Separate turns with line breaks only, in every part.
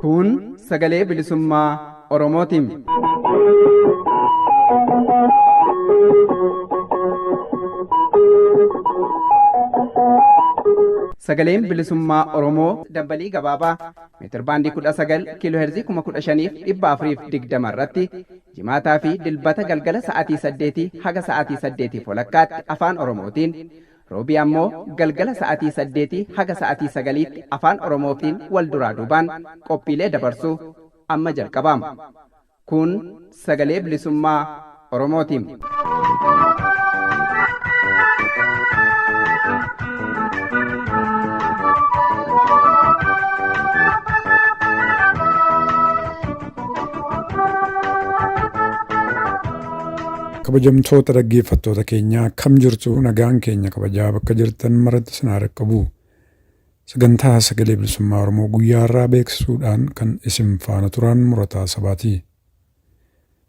Kun sagalee bilisummaa Oromootiin. Sagaleen bilisummaa Oromoo dambalii gabaabaa meetir baandii 19 kiiloo heerzii 15,420 irratti jimaataa fi dilbata galgala sa'aatii 8 haga sa'aatii 8 walakkaatti afaan Oromootiin roobii ammoo galgala sa'aatii 8 haga sa'aatii 9tti afaan Oromootiin wal duraa duubaan qophiilee dabarsuu amma jalqabama. Kun sagalee bilisummaa Oromootiin.
Kabajamtoota dhaggeeffattoota keenyaa akkam jirtu nagaan keenya kabajaa bakka jirtan maratti sinaa dhaqqabu. Sagantaa sagalee bilisummaa Oromoo guyyaa irraa beeksisuudhaan kan isin faana turan murataa sabaati.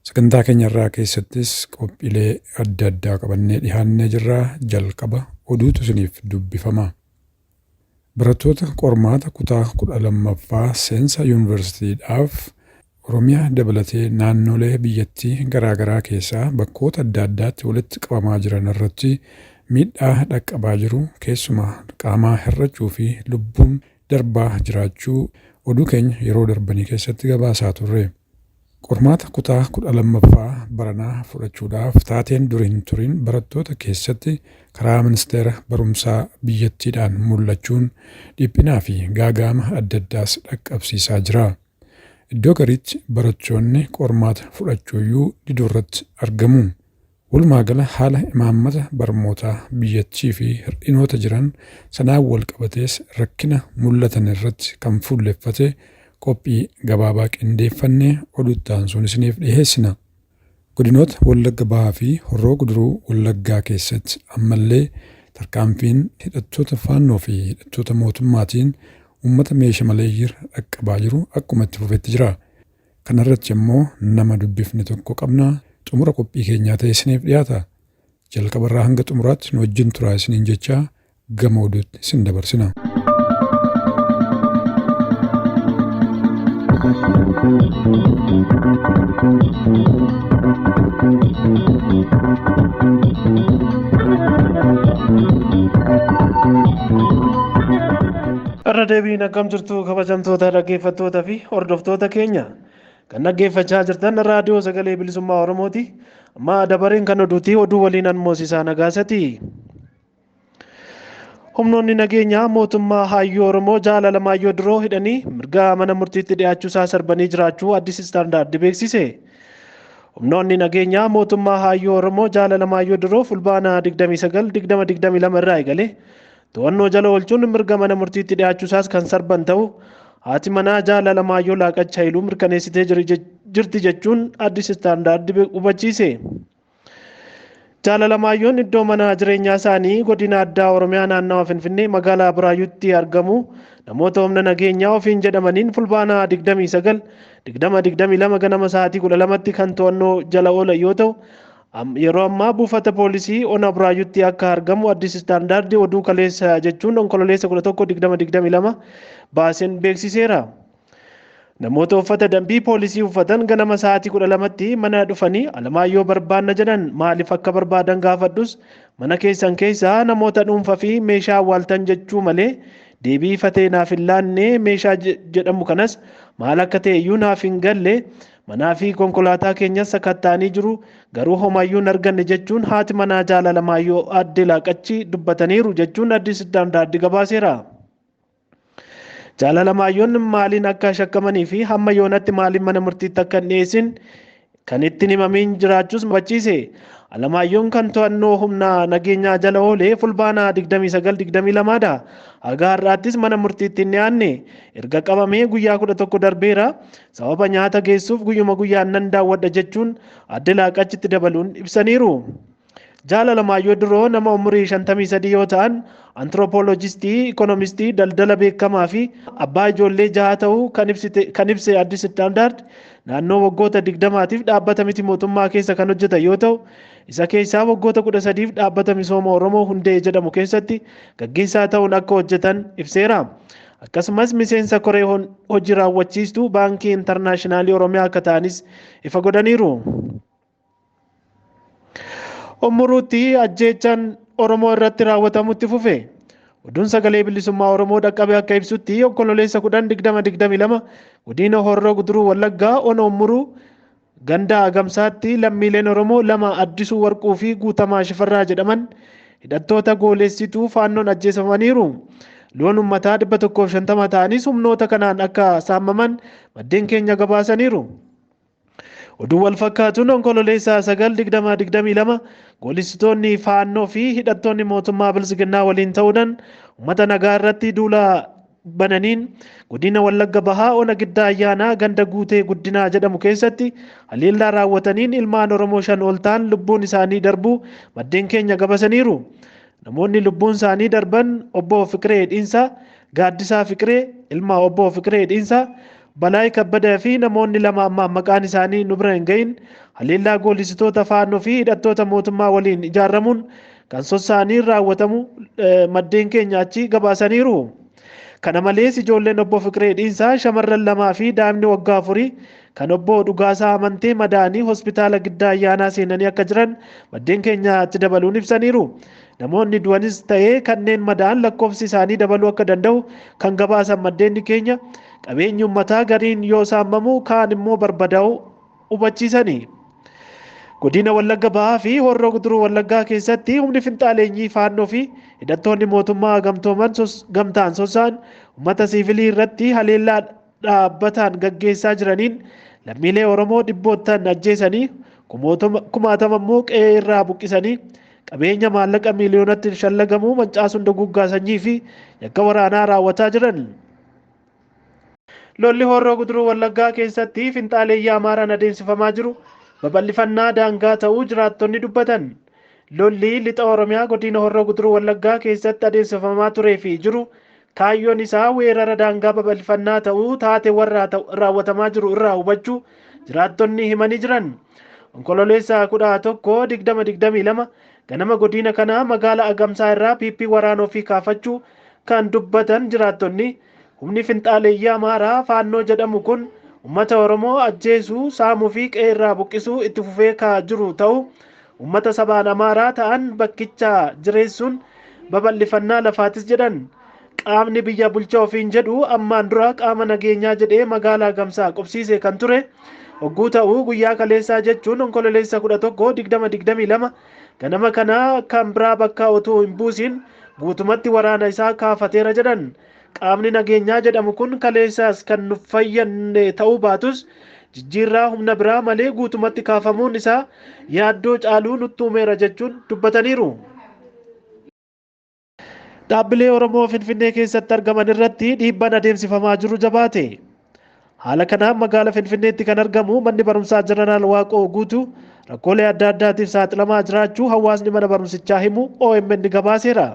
Sagantaa keenya irraa keessattis qophiilee adda addaa qabannee dhihaannee jirraa jalqaba oduutu isiniif dubbifama. Barattoota qormaata kutaa 12ffaa seensa yuunivarsiitiidhaaf Oromiyaa dabalatee naannolee biyyattii garaagaraa keessaa bakkoota adda addaatti walitti qabamaa jiran irratti miidhaa dhaqqabaa jiru keessumaa qaamaa hir'achuu fi lubbuun darbaa jiraachuu oduu keenya yeroo darbanii keessatti gabaasaa turre. Qormaata kutaa 12ffaa baranaa fudhachuudhaaf taateen dur hin turin barattoota keessatti karaa ministeera barumsaa biyyattiidhaan mul'achuun dhiphinaa fi gaaga'ama adda addaas dhaqqabsiisaa jira. Iddoo gariitti barattoonni qormaata fudhachuuyyuu didurratti argamu. Walumaagala haala imaammata barnootaa biyyattii fi hir'inoota jiran sanaan wal qabatees rakkina mul'atan irratti kan fuulleffate qophii gabaabaa qindeeffannee oduuttaan sun isiniif dhiheessina. Godinoota Wallagga Bahaa fi Horroo Guduruu Wallaggaa keessatti ammallee tarkaanfiin hidhattoota faannoo fi hidhattoota mootummaatiin uummata meeshaa maleeyyii dhaqqabaa jiru akkuma itti fufetti jira. Kana irratti immoo nama dubbifne tokko qabna. Xumura qophii keenyaa ta'ee isiniif dhiyaata. Jalqabarraa hanga xumuraatti nu wajjin turaa isiniin jechaa gama oduutti isin dabarsina.
Irra deebiin akkam jirtu kabajamtoota dhaggeeffattoota fi hordoftoota keenya kan dhaggeeffachaa jirtan raadiyoo sagalee bilisummaa Oromooti. Amma dabareen kan oduuti oduu waliin Moosisaa Nagaasati. Humnoonni nageenyaa mootummaa Hayyuu Oromoo Jaal Alamaayyoo Diroo hidhanii mirga mana murtiitti dhiyaachuusaa sarbanii jiraachuu Addis Istaandaard beeksise. Humnoonni nageenyaa mootummaa Hayyuu Oromoo Jaal Alamaayyoo Diroo fulbaana 29/2022 irraa eegale to'annoo jala oolchuun mirga mana murtiitti dhiyaachuusaas kan sarban ta'u haati manaa Jaal Alamaayyoo Laaqachaa Haayiluu mirkaneessitee jirti jechuun Addis Istaandaard hubachiise. Jaal Alamaayyoon iddoo mana jireenyaa isaanii godina addaa Oromiyaa naannawa Finfinnee magaalaa Buraayyuutti argamu namoota humna nageenyaa ofiin jedhamaniin fulbaana 29/2022 ganama sa'aatii 12tti kan to'annoo jala oolan yoo ta'u yeroo ammaa buufata poolisii ona Buraayyuutti akka argamu Addis Istaandaard oduu kaleessa jechuun onkololeessa 11/2022 baaseen beeksiseera. Namoota uffata dambii poolisii uffatan ganama sa'aatii 12tti mana dhufanii Alamaayyoo barbaanna jedhan maaliif akka barbaadan gaafadhus mana keessan keessaa namoota dhuunfaa fi meeshaa awwaaltan jechuu malee deebii ifatee naaf hin laanne meeshaa jedhamu kanas maal akka ta'e iyyuu naaf hin galle manaa fi konkolaataa keenyas sakattaanii jiru garuu homaayyuu hin arganne jechuun haati manaa Jaal Alamaayyoo aadde Laaqachii dubbataniiru jechuun Addis Istaandaard gabaaseera. Jaal Alamaayyoon maaliin akka shakkamanii fi hamma yoonatti maaliin mana murtiitti akka hin dhiyeessin kan ittiin himamiin jiraachuus hubachiise. Alamaayyoon kan to'annoo humna nageenyaa jala oolee fulbaana 29/2022 haga har'aattis mana murtiitti hin dhiyaanne erga qabamee guyyaa 11 darbeera. Sababa nyaata geessuuf guyyuma guyyaan nan daawwadha jechuun aadde Laaqachitti dabaluun ibsaniiru. Jaal Alamaayyoo Diroo nama umurii 53 yoo ta'an antiroopoolojistii, ikoonomistii, daldala beekamaa fi abbaa ijoollee 6 ta'uu kan ibse Addis Istaandaard naannoo waggoota 20tiif dhaabbata miti mootummaa keessa kan hojjetan yoo ta'u, isa keessaa waggoota 13f dhaabbata misooma Oromoo Hundee jedhamu keessatti gaggeessaa ta'uun akka hojjetan ibseera. Akkasumas miseensa koree hojii raawwachiistuu baankii intarnaashinaallii Oromiyaa akka ta'anis ifa godhaniiru. Ommuruutti ajjeechaan Oromoo irratti raawwatamutti fufe. Oduun sagalee bilisummaa Oromoo dhaqqabe akka ibsutti onkololeessa 10/2022 godina Horroo Guduruu Wallaggaa ona Ommuruu ganda Agamsaatti lammiileen Oromoo 2 Addisuu Warquu fi Guutamaa Shifarraa jedhaman hidhattoota goolessituu faannoon ajjeefamaniiru. Loon uummataa 150 ta'anis humnoota kanaan akka saamaman maddeen keenya gabaasaniiru. Oduu wal fakkaatuun onkololeessa 9/2022 goolessitoonni faannoo fi hidhattoonni mootummaa Bilisiginnaa waliin ta'uudhaan uummata nagaa irratti duula bananiin godina Wallagga Bahaa ona Giddaa Ayyaanaa ganda Guutee Guddinaa jedhamu keessatti haleellaa raawwataniin ilmaan Oromoo 5 ol ta'an lubbuun isaanii darbuu maddeen keenya gabaasaniiru. Namoonni lubbuun isaanii darban obbo Fiqiree Dhiinsaa, Gaaddisaa Fiqiree, ilma obbo Fiqiree Dhiinsaa, Balaay Kabbadaa fi namoonni 2 amma maqaan isaanii nu bira hin gahin haleellaa goolessitoota faannoo fi hidhattoota mootummaa waliin ijaaramuun kan sossaanii raawwatamu maddeen keenya achi gabaasaniiru. Kana malees ijoolleen obbo Fiqiree Dhiinsaa shamarran 2 fi daa'imni waggaa 4 kan obbo Dhugaasaa Amantee madaanii hospitaala Giddaa Ayyaanaa seenanii akka jiran maddeen keenya achi dabaluun ibsaniiru. Namoonni du'anis ta'ee kanneen madaa'an lakkoofsi isaanii dabaluu akka danda'u kan gabaasan maddeen keenya qabeenyi uummataa gariin yoo saamamu kaan immoo barbadaa'u hubachiisani. Godina Wallagga Bahaa fi Horroo Guduruu Wallaggaa keessatti humni finxaaleenyii faannoo fi hidhattoonni mootummaa gamtaan sossaan uummata siivilii irratti haleellaa dhaabbataan gaggeessaa jiraniin lammiilee Oromoo dhibboottan ajjeesanii kumaatama immoo qe'ee irraa buqqisanii qabeenya maallaqa miiliyoonatti shallagamu mancaasuun duguggaa sanyii fi yakka waraanaa raawwataa jiran. Lolli Horroo Guduruu Wallaggaa keessatti finxaaleeyyii Amaaraan adeemsifamaa jiru babal'ifannaa daangaa ta'uu jiraattonni dubbatan. Lolli lixa Oromiyaa godina Horroo Guduruu Wallaggaa keessatti adeemsifamaa turee fi jiru kaayyoon isaa weerara daangaa babal'ifannaa ta'uu taate warra raawwatamaa jiru irraa hubachuu jiraattonni himanii jiran. Onkololeessa 11/2022 ganama godina kanaa magaalaa Agamsaa irraa PP waraanoo fi kaafachuu kan dubbatan jiraattonni humni finxaaleeyyii Amaaraa faannoo jedhamu kun uummata Oromoo ajjeesuu, saamuu fi qe'ee irraa buqqisuu itti fufee jiru ta'uu uummata sabaan Amaaraa ta'an bakkicha jireessuun babal'ifannaa lafaatis jedhan. Qaamni biyya bulchaa ofiin jedhu ammaan dura qaama nageenyaa jedhee magaalaa Agamsaa qubsiisee kan ture hogguu ta'uu guyyaa kaleessaa jechuun onkololeessa 11/2022 ganama kanaa kan biraa bakka otoo hin buusin guutumatti waraana isaa kaafateera jedhan. Qaamni nageenyaa jedhamu kun kaleessaas kan nu fayyadne ta'uu baatus jijjiirraa humna biraa malee guutumatti kaafamuun isaa yaaddoo caaluu nutti uumeera jechuun dubbataniiru. Dhaabbilee Oromoo Finfinnee keessatti argaman irratti dhiibbaan adeemsifamaa jiru jabaate. Haala kanaan magaalaa Finfinneetti kan argamu manni barumsaa Jeneraal Waaqoo Guutuu rakkoolee adda addaatiif saaxilamaa jiraachuu hawaasni mana barumsichaa himu OMN gabaaseera.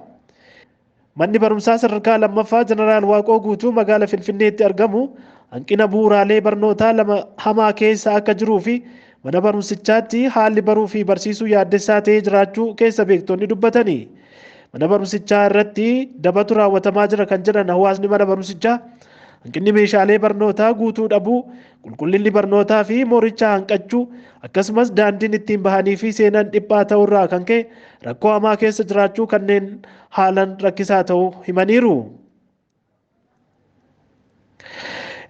Manni barumsaa sadarkaa lammaffaa Jeneraal Waaqoo Guutuu magaalaa Finfinneetti argamu hanqina bu'uuraalee barnootaa hamaa keessa akka jiruu fi mana barumsichaatti haalli baruu fi barsiisuu yaaddessaa ta'ee jiraachuu keessa beektonni dubbatani. Mana barumsichaa irratti dabatu raawwatamaa jira kan jedhan hawaasni mana barumsichaa hanqinni meeshaalee barnootaa guutuu dhabuu, qulqullinni barnootaa fi mooricha hanqachuu akkasumas daandiin ittiin bahanii fi seenan dhiphaa ta'urraa kan ka'e rakkoo hamaa keessa jiraachuu kanneen haalan rakkisaa ta'uu himaniiru.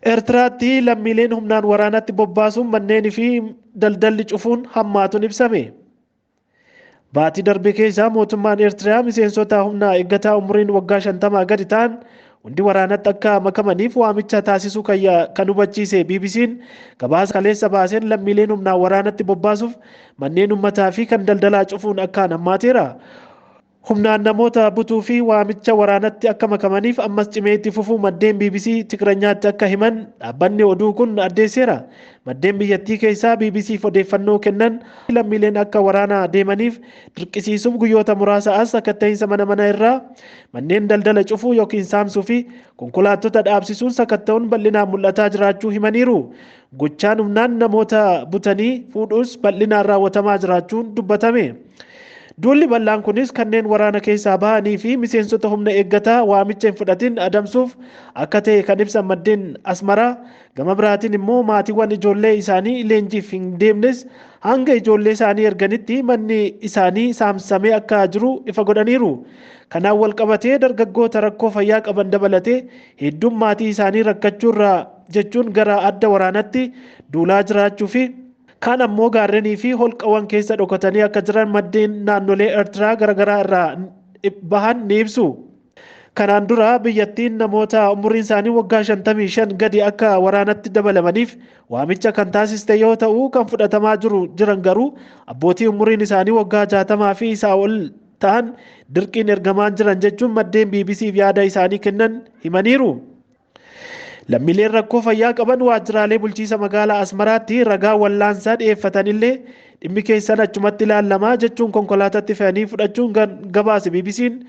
Eertiraatti lammiileen humnaan waraanatti bobbaasuun manneen fi daldalli cufuun hammaatuun ibsame. Baatii darbe keessaa mootummaan Eertiraa miseensota humnaa eeggataa umuriin waggaa 50 gadi ta'an hundi waraanatti akka makamaniif waamicha taasisuu kan hubachiise BBC'n gabaasa kaleessa baaseen lammiileen humnaan waraanatti bobbaasuuf manneen uummataa fi kan daldalaa cufuun akkaan hammaateera. humnaan namoota butuu fi waamicha waraanatti akka makamaniif ammas cimee itti fufuu maddeen BBC Tigranyaatti akka himan dhaabbanni oduu kun addeesseera. Maddeen biyyattii keessaa BBCf odeeffannoo kennan lammiileen akka waraana deemaniif dirqisiisuuf guyyoota muraasa as akka ta'iinsa mana irraa manneen daldala cufuu yookiin saamsuu fi konkolaattota dhaabsisuun sakatta'uun bal'inaan mul'ataa jiraachuu himaniiru. Gochaan humnaan namoota butanii fuudhuus bal'inaan raawwatamaa jiraachuun dubbatame. Duulli bal'aan kunis kanneen waraana keessaa bahanii fi miseensota humna eeggataa waamicha hin fudhatin adamsuuf akka ta'e kan ibsan maddeen Asmaraa. Gama biraatiin immoo maatiiwwan ijoollee isaanii leenjiif hin deemnes hanga ijoollee isaanii erganitti manni isaanii saamsamee akka jiru ifa godhaniiru. Kanaan wal qabatee dargaggoota rakkoo fayyaa qaban dabalatee hedduun maatii isaanii rakkachuurraa jechuun gara adda waraanatti duulaa jiraachuu fi kaan ammoo gaarrenii fi holqawwan keessa dhokatanii akka jiran maddeen naannolee Eertiraa garaagaraa irraa bahan ni ibsu. Kanaan dura biyyattiin namoota umuriin isaanii waggaa 55 gadi akka waraanatti dabalamaniif waamicha kan taasiste yoo ta'u kan fudhatamaa jiran garuu abbootii umuriin isaanii waggaa 60 fi isaa ol ta'an dirqiin ergamaan jiran jechuun maddeen BBCf yaada isaanii kennan himaniiru. Lammiileen rakkoo fayyaa qaban waajjiraalee bulchiisa magaalaa Asmaraatti ragaa wallaansaa dhiyeeffatanillee dhimmi keessan achumatti ilaalamaa jechuun konkolaataatti fe'anii fudhachuun gabaase BBC'n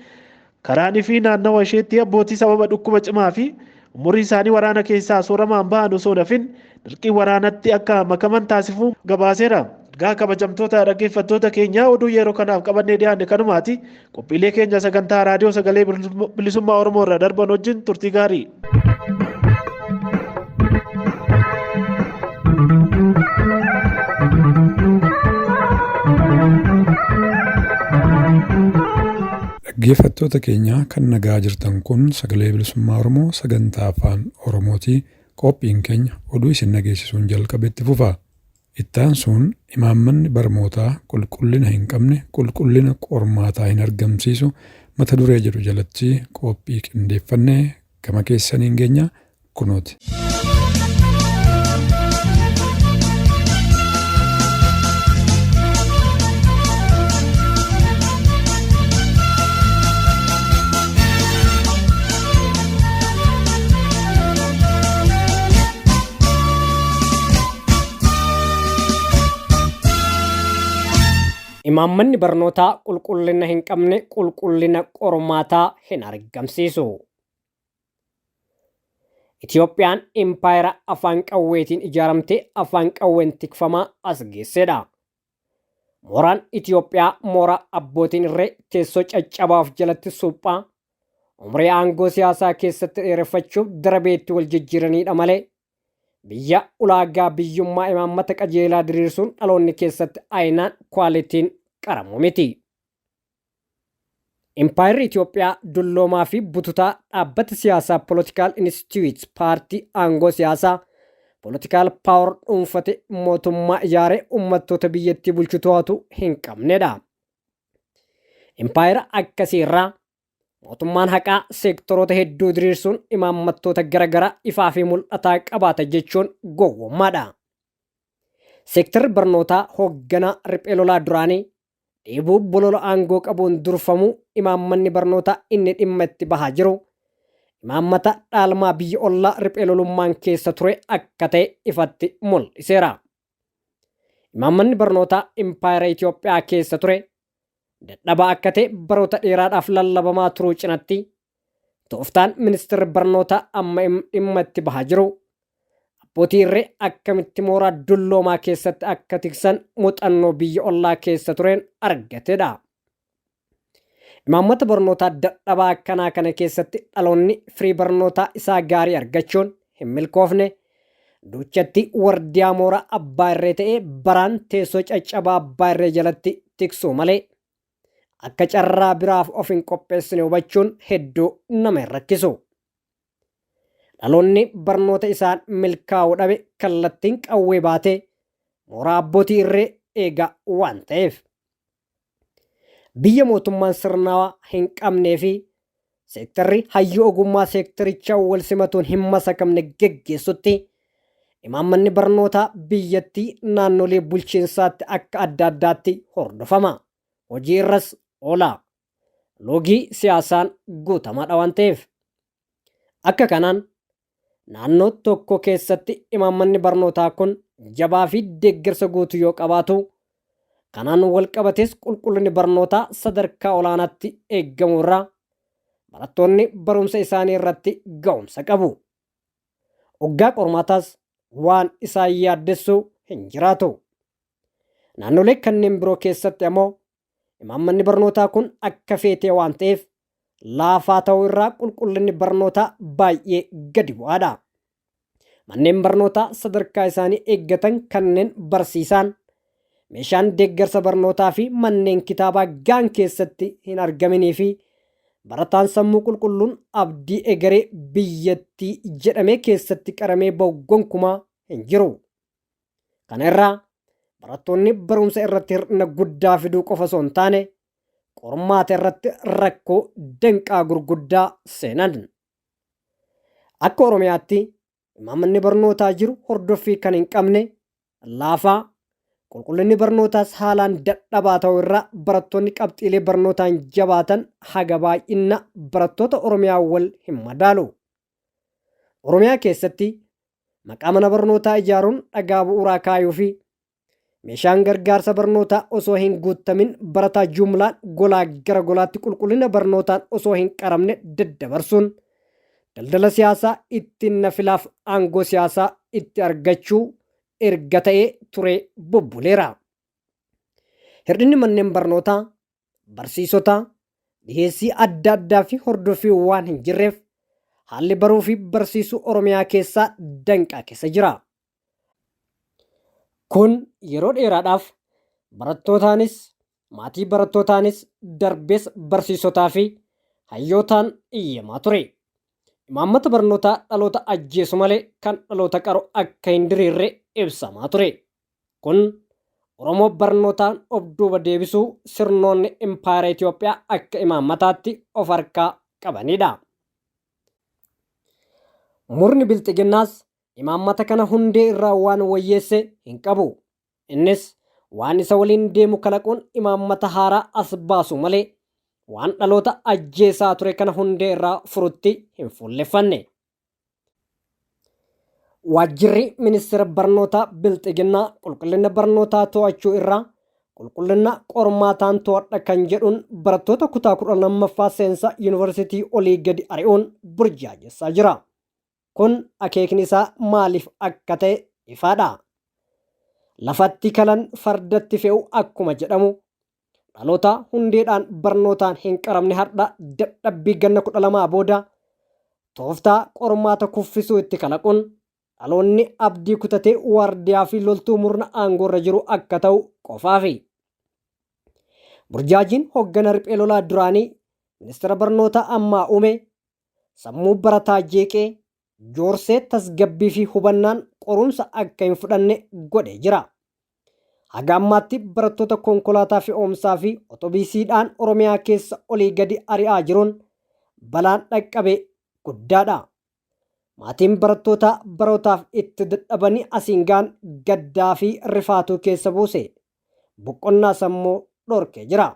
karaanii fi naannawa isheetti abbootii sababa dhukkuba cimaa fi umurii isaanii waraana keessaa sooramaan bahan osoo dafin dirqii waraanatti akka makaman taasifuu gabaaseera. Egaa kabajamtoota dhaggeeffattoota keenya oduu yeroo kanaaf qabannee dhiyaanne kanumaati. Qophiilee keenya sagantaa raadiyoo sagalee bilisummaa Oromoo irraa darban wajjin turtii gaarii.
Dhaggeeffattoota keenya kan nagaa jirtan kun sagalee bilisummaa Oromoo sagantaa afaan Oromooti. Qophiin keenya oduu isin dhageessisuun jalqabetti fufa. Ittaan sun imaammanni barmootaa qulqullina hin qabne qulqullina qormaataa hin argamsiisu mata duree jedhu jalatti qophii qindeeffannee gama keessaniin geenya kunooti.
Imaammanni barnootaa qulqullina hin qabne qulqullina qormaataa hin argamsiisu. Itiyoophiyaan impaayera afaan qawweetiin ijaaramtee afaan qawween tikfamaa as geessedha. Mooraan Itiyoophiyaa mooraa abbootiin irree teessoo caccabaaf jalatti suphaa umrii aangoo siyaasaa keessatti dheereffachuuf darabeetti wal jijjiiranidha malee biyya ulaagaa biyyummaa imaammata qajeelaa diriirsuun dhaloonni keessatti aynaan kwaalitiin qaramu miti. Impaayerri Itiyoophiyaa dulloomaa fi bututaa dhaabbata siyaasaa Political Institute paartii aangoo siyaasaa Political Power dhuunfate mootummaa ijaaree uummattoota biyyattii bulchu to'atu hin qabnedha. Impaayera akkasii irraa mootummaan haqaa seektoroota hedduu diriirsuun imaammattoota garaagaraa ifaa fi mul'ataa qabaata jechuun gowwommaadha. Seektarri barnootaa hoogganaa riphee lolaa duraanii dheebuu bolola aangoo qabuun durfamuu imaammanni barnootaa inni dhimma itti bahaa jiru imaammata dhaalmaa biyya ollaa riphee lolummaan keessa ture akka ta'e ifatti mul'iseera. Imaammanni barnootaa impaayera Itiyoophiyaa keessa ture dadhabaa akka ta'e baroota dheeraadhaaf lallabamaa turuu cinatti tooftaan ministeerri barnootaa amma dhimma itti bahaa jiru abbootii irree akkamitti mooraa dulloomaa keessatti akka tiksan muuxannoo biyya ollaa keessa tureen argatedha. Imaammata barnootaa dadhabaa akkanaa kana keessatti dhaloonni firii barnootaa isaa gaarii argachuun hin milkoofne duuchatti wardiyaa mooraa abbaa irree ta'ee baraan teessoo caccabaa abbaa irree jalatti tiksuu malee akka carraa biraaf of hin qopheessine hubachuun hedduu nama hin rakkisu. Dhaloonni barnoota isaan milkaa'uu dhabe kallattiin qawwee baatee mooraa abbootii irree eegaa waan ta'eef. Biyya mootummaan sirnaawaa hin qabnee fi seektarri hayyuu ogummaa seektarichaa wal simatuun hin masakamne geggeessutti imaammanni barnootaa biyyattii naannolee bulchiinsaatti akka adda addaatti hordofama. Hojii irras oola. loogii siyaasaan guutamaadha waan ta'eef. Akka kanaan naannoo tokko keessatti imaammanni barnootaa kun jabaa fi deeggarsa guutuu yoo qabaatu, kanaan wal qabates qulqullinni barnootaa sadarkaa olaanaatti eeggamu irraa barattoonni barumsa isaanii irratti ga'umsa qabu. Waggaa qormaataas waan isaan yaaddessu hin jiraatu. Naannolee kanneen biroo keessatti ammoo imaammanni barnootaa kun akka feetee waan ta'eef laafaa ta'uu irraa qulqullinni barnootaa baay'ee gadi bu'aadha. Manneen barnootaa sadarkaa isaanii eeggatan kanneen barsiisaan, meeshaan deeggarsa barnootaa fi manneen kitaabaa gaan keessatti hin argaminii fi barataan sammuu qulqulluun abdii egeree biyyattii jedhamee keessatti qaramee ba'u gonkumaa hin jiru. Kana irraa barattoonni barumsa irratti hir'ina guddaa fiduu qofa osoo hin taane qormaata irratti rakkoo danqaa gurguddaa seenan. Akka Oromiyaatti imaammanni barnootaa jiru hordoffii kan hin qabne, laafaa, qulqullinni barnootaas haalaan dadhabaa ta'uu irraa barattoonni qabxiilee barnootaan jabaatan haga baay'ina barattoota Oromiyaa wal hin madaalu. Oromiyaa keessatti maqaa mana barnootaa ijaaruun dhagaa bu'uuraa kaayuu fi meeshaan gargaarsa barnootaa osoo hin guutamin barataa jumlaan golaa gara golaatti qulqullina barnootaan osoo hin qaramne daddabarsuun daldala siyaasaa ittiin nafilaaf aangoo siyaasaa itti argachuu erga ta'ee turee bubbuleera. Hir'inni manneen barnootaa, barsiisotaa, dhiheessii adda addaa fi hordoffii waan hin jirreef haalli baruu fi barsiisuu Oromiyaa keessaa danqaa keessa jira. Kun yeroo dheeraadhaaf barattootaanis, maatii barattootaanis darbees barsiisotaa fi hayyootaan iyyamaa ture. Imaammata barnootaa dhaloota ajjeesu malee kan dhaloota qaru akka hin diriirre ibsamaa ture. Kun Oromoo barnootaan of duuba deebisuu sirnoonni impaayera Itoophiyaa akka imaammataatti of harkaa qabanidha. Murni bilxiginnaas imaammata kana hundee irraa waan wayyeesse hin qabu. Innis waan isa waliin deemu kalaquun imaammata haaraa as baasu malee waan dhaloota ajjeesaa ture kana hundee irraa furutti hin fuulleffanne. Waajjirri ministeera barnootaa bilxiginnaa qulqullina barnootaa to'achuu irraa qulqullina qormaataan to'adha kan jedhuun barattoota kutaa 12ffaa seensa yuunivarsiitii olii gadi ari'uun burjaajessaa jira. Kun akeekni isaa maaliif akka ta'e ifaadha. Lafatti kalan fardatti fe'u akkuma jedhamu dhaloota hundeedhaan barnootaan hin qaramne har'a dadhabbii ganna 12 booda tooftaa qormaata kuffisuu itti kalaquun dhaloonni abdii kutatee waardiyaa fi loltuu murna aangoorra jiru akka ta'u qofaafi. Burjaajiin hoggana riphee lolaa duraanii ministeera barnootaa ammaa uume sammuu barataa jeeqee joorsee tasgabbii fi hubannaan qorumsa akka hin fudhanne godhee jira. Haga ammaatti barattoota konkolaataa fe'umsaa fi otobiisiidhaan Oromiyaa keessa olii gadi ari'aa jiruun balaan dhaqqabe guddaadha. Maatiin barattootaa barootaaf itti dadhabanii asiin gaan gaddaa fi rifaatuu keessa buuse boqonnaa sammuu dhorkee jira.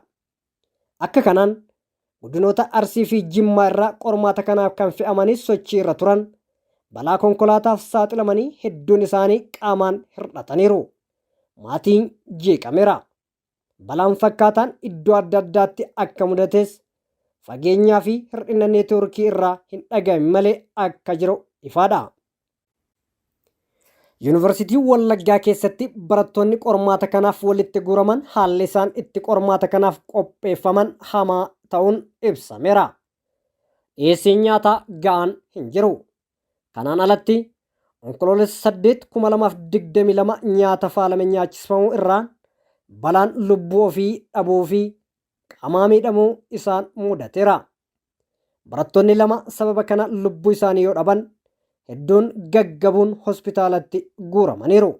Akka kanaan godinoota Arsii fi Jimmaa irraa qormaata kanaaf kan fe'amanii sochii irra turan balaa konkolaataaf saaxilamanii hedduun isaanii qaamaan hir'ataniiru. Maatiin jeeqameera. Balaan fakkaataan iddoo adda addaatti akka mudates fageenyaa fi hir'ina neetwoorkii irraa hin dhaga'in malee akka jiru ifaadha. Yuunivarsiitii Wallaggaa keessatti barattoonni qormaata kanaaf walitti guuraman haalli isaan itti qormaata kanaaf qopheeffaman hamaa ta'uun ibsameera. Dhiyeessiin nyaataa ga'aan hin jiru. Kanaan alatti onkoloolessa 8/2022 nyaata faalame nyaachisfamuu irraan balaan lubbuu ofii dhabuu fi qaamaa miidhamuu isaan mudateera. Barattoonni 2 sababa kana lubbuu isaanii yoo dhaban hedduun gaggabuun hospitaalatti guuramaniiru.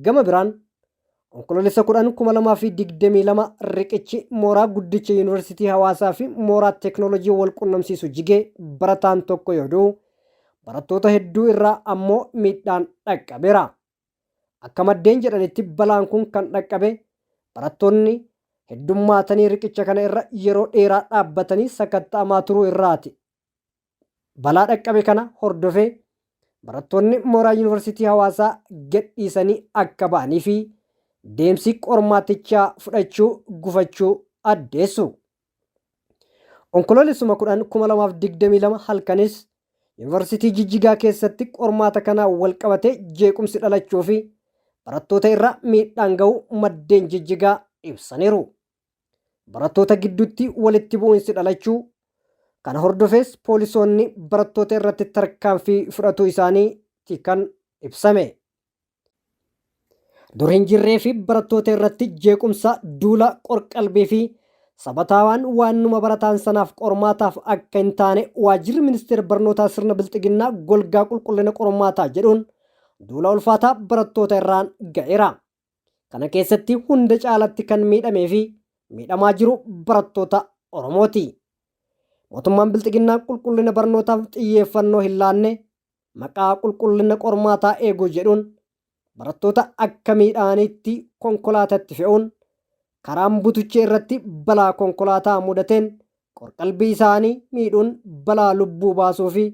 Gama biraan onkoloolessa 10/2022 riqichi mooraa guddicha yuunivarsiitii Hawaasaa fi mooraa teeknoolojii wal qunnamsiisu jigee barataan tokko yoo du'u barattoota hedduu irraa ammoo miidhaan dhaqqabeera. Akka maddeen jedhanitti balaan kun kan dhaqqabe barattoonni heddummaatanii riqicha kana irra yeroo dheeraa dhaabbatanii sakatta'amaa turuu irraati. Balaa dhaqqabe kana hordofee barattoonni mooraa yuunivarsiitii Hawaasaa gadhiisanii akka ba'anii fi deemsi qormaatichaa fudhachuu gufachuu addeessu. Onkoloolessuma 10/2022 halkanis yuunivarsiitii Jijjigaa keessatti qormaata kanaa wal qabatee jeequmsi dhalachuu fi barattoota irra miidhaan ga'u maddeen Jijjigaa ibsaniiru. Barattoota gidduutti walitti bu'insi dhalachuu kana hordofees poolisoonni barattoota irratti tarkaanfii fudhatuu isaaniiti kan ibsame. Dur hin jirree fi barattoota irratti jeequmsa duula qorqalbii fi sabataawaan waanuma barataan sanaaf qormaataaf akka hin taane waajjirri ministeera barnootaa sirna bilxiginnaa golgaa qulqullina qormaataa jedhuun duula ulfaataa barattoota irraan ga'eera. Kana keessatti hunda caalatti kan miidhamee fi miidhamaa jiru barattoota Oromooti. Mootummaan bilxiginnaa qulqullina barnootaaf xiyyeeffannoo hin laanne maqaa qulqullina qormaataa eeguu jedhuun barattoota akka miidhaanitti konkolaatatti fe'uun karaan butuchee irratti balaa konkolaataa mudateen qorqalbii isaanii miidhuun balaa lubbuu baasuu fi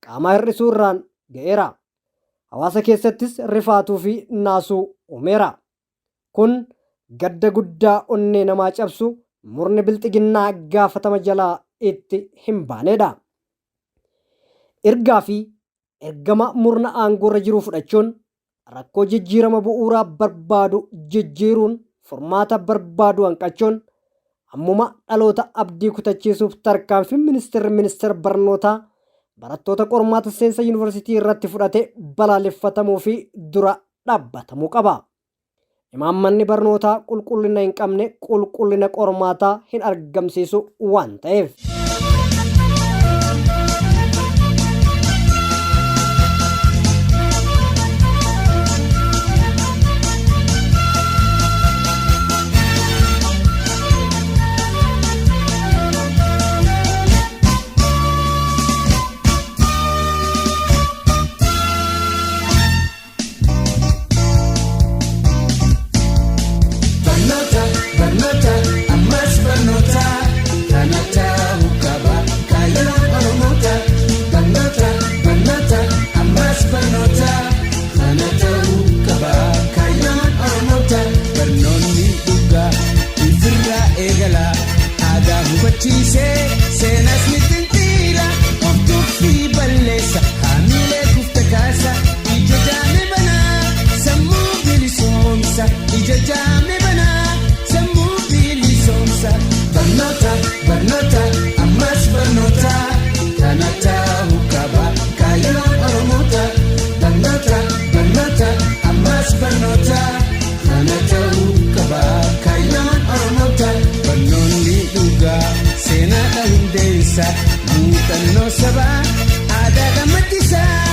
qaama hir'isuu irraan ga'eera. Hawaasa keessattis rifaatuu fi naasuu uumeera. Kun gadda guddaa onnee namaa cabsu murni bilxiginnaa gaafatama jalaa itti hin baanedha. Ergaa fi ergama murna aangoorra jiru fudhachuun rakkoo jijjiirama bu'uuraa barbaadu jijjiiruun furmaata barbaadu hanqachuun ammuma dhaloota abdii kutachiisuuf tarkaanfiin ministeera barnootaa barattoota qormaata seensa yuunivarsiitii irratti fudhate balaaleffatamuu fi dura dhaabbatamuu qaba. Imaammanni barnootaa qulqullina hin qabne qulqullina qormaataa hin argamsiisu waan ta'eef.
Muuxannoo sabaa aadaa gammachiisaa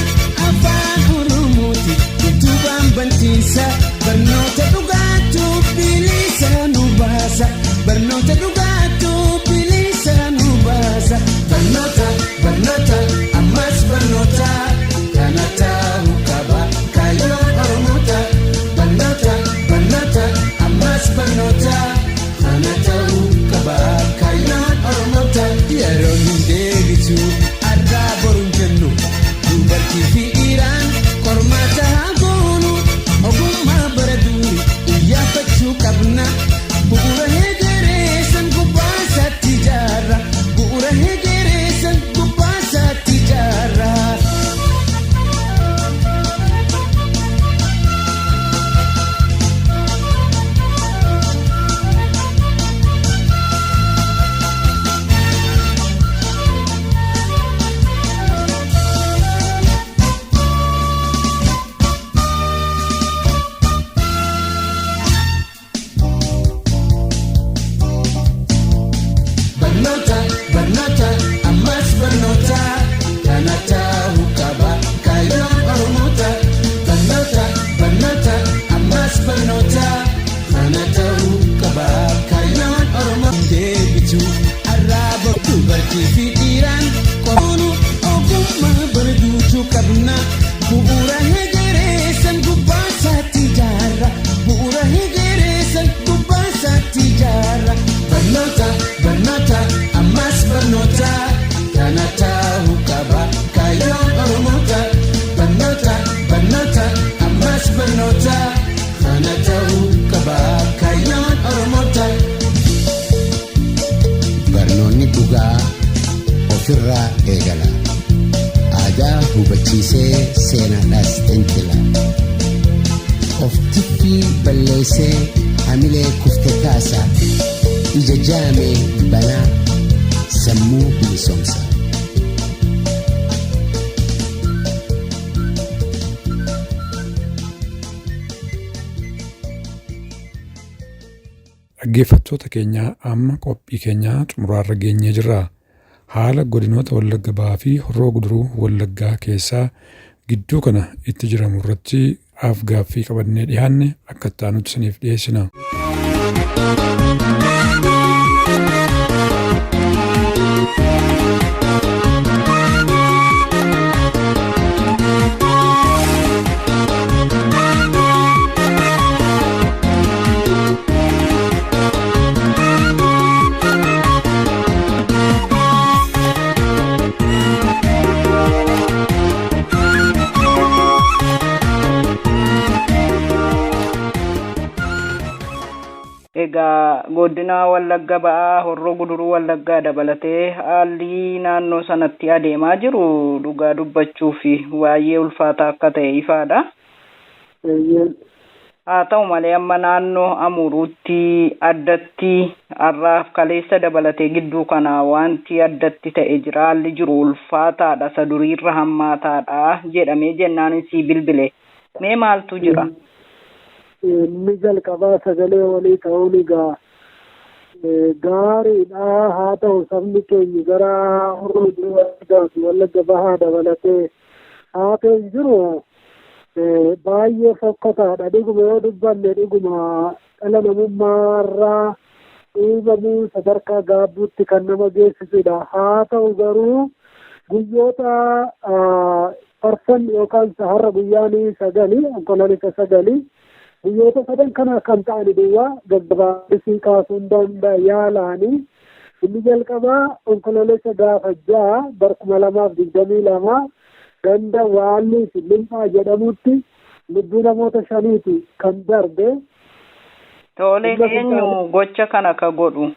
afaan Oromooti utubaan bantiisa barnoota dhugaatu bilisa nu baasa barnoota dhugaatu bilisa nu baasa barnoota ammas barnoota kana ta'uu qaba kaayyoon Oromoota barnoota ammas barnoota kana ta'uu qaba kaayyoon Oromoota yeroo hin deebisu argaa hubachiisee seenaadhaas xinxila. Of tiffii balleessee hamilee kufte kaasa. Ija jaamee banaa sammuu bilisoomsa.
Dhaggeeffattoota keenyaa amma qophii keenyaa xumuraarra geenyee jirra. Haala godinoota Wallagga Bahaa fi Horroo Guduruu Wallaggaa keessaa gidduu kana itti jiramu irratti gaaffii qabannee dhiyaanne akka itti aanutti isiniif dhiyeessina.
Egaa godina Wallagga Bahaa Horroo Guduruu Wallaggaa dabalatee haalli naannoo sanatti adeemaa jiru dhugaa dubbachuuf baay'ee ulfaataa akka ta'e ifaadha. Haa ta'u malee amma naannoo Amuruutti addatti har'aaf kaleessa dabalatee gidduu kana wanti addatti ta'e jira. Haalli jiru ulfaataadha, isa duriirra hammaataadha jedhamee jennaan si bilbile. Mee maaltu jira?
Inni jalqabaa sagalee walii ta'uun egaa gaariidha. Haa ta'u sabni keenya gara Horroo Guduruu Wallagga Bahaa dabalatee haatee jiru baay'ee fokkataadha. Dhuguma yoo dubbanne dhuguma dhala namummaarraa dhiibamuu sadarkaa gaabbuutti kan nama geessisudha. Haa ta'u garuu guyyoota farsan yookaan saharra guyyaanii 9 onkoloolessa 9 guyyoota 7 kana kan ta'an duwwaa gaggabaabsii kaasuun danda'a yaalaanii. Inni jalqabaa onkoloolessa gaafa 6 bara 2022 ganda Waalli Limmaa jedhamutti lubbuu namoota 5 kan darbe.
Tole eenyu gocha kana ka godhu?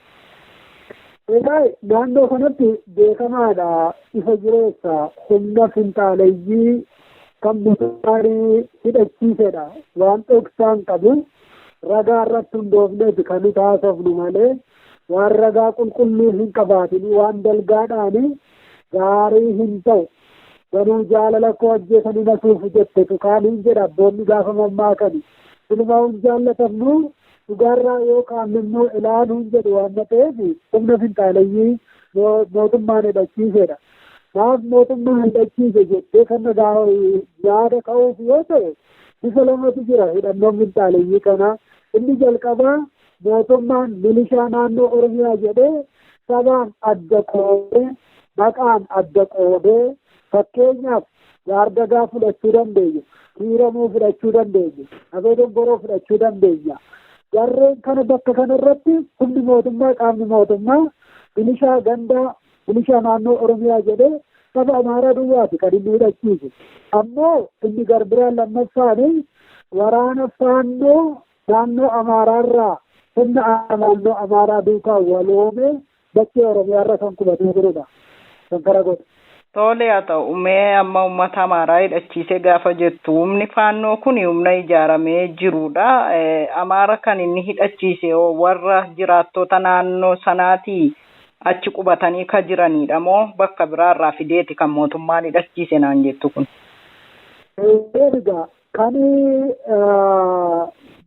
Egaa naannoo kanatti beekamaadha ifa jireessa humna finxaaleeyyii kan mootummaan hidhachiisedha. Waan dhoksaan qabu ragaa irratti hundoofneeti kan nuti haasofnu malee waan ragaa qulqulluu hin qabaatin waan dalgaadhaan gaarii hin ta'u. Ganuu jaalala koo ajjeesanii nasuuf jette tukaaniin jedha abboonni gaafa mammaakani. Ilmaa hin jaallatamnu dhugaarraa yookaan immoo ilaaluun jedhu waan ta'eef humna finxaaleeyyii mootummaan hidhachiisedha. Maaf mootummaan hidhachiise jettee kan yaada ka'uuf yoo ta'e bifa lamatu jira hidhannoon finxaaleeyyii kana. Inni jalqabaa mootummaan milishaa naannoo Oromiyaa jedhee sabaan adda qoodee maqaan adda qoodee fakkeenyaaf jaardagaa fudhachuu dandeenya, hiiramuu fudhachuu dandeenya, abee dogoroo fudhachuu dandeenya. Jarreen kana bakka kanarratti humni mootummaa qaamni mootummaa milishaa gandaa milishaa naannoo Oromiyaa jedhee saba Amaaraa duwwaati kan inni hidhachiisu. Ammoo inni garbiraan lammaffaanii waraana faannoo naannoo Amaaraarraa humna naannoo Amaaraa duukaa waloomee bakkee Oromiyaarra kan qubatee jirudha. Kan kara godhe.
Tole haa ta'u mee amma uummata Amaaraa hidhachiisee gaafa jettu humni faannoo kun humna ijaaramee jirudha. Amaara kan inni hidhachiise warra jiraattota naannoo sanaatii achi qubatanii ka jiranidha moo bakka biraarraa fideeti kan mootummaan hidhachiise naan jettu kun?
Egaa kan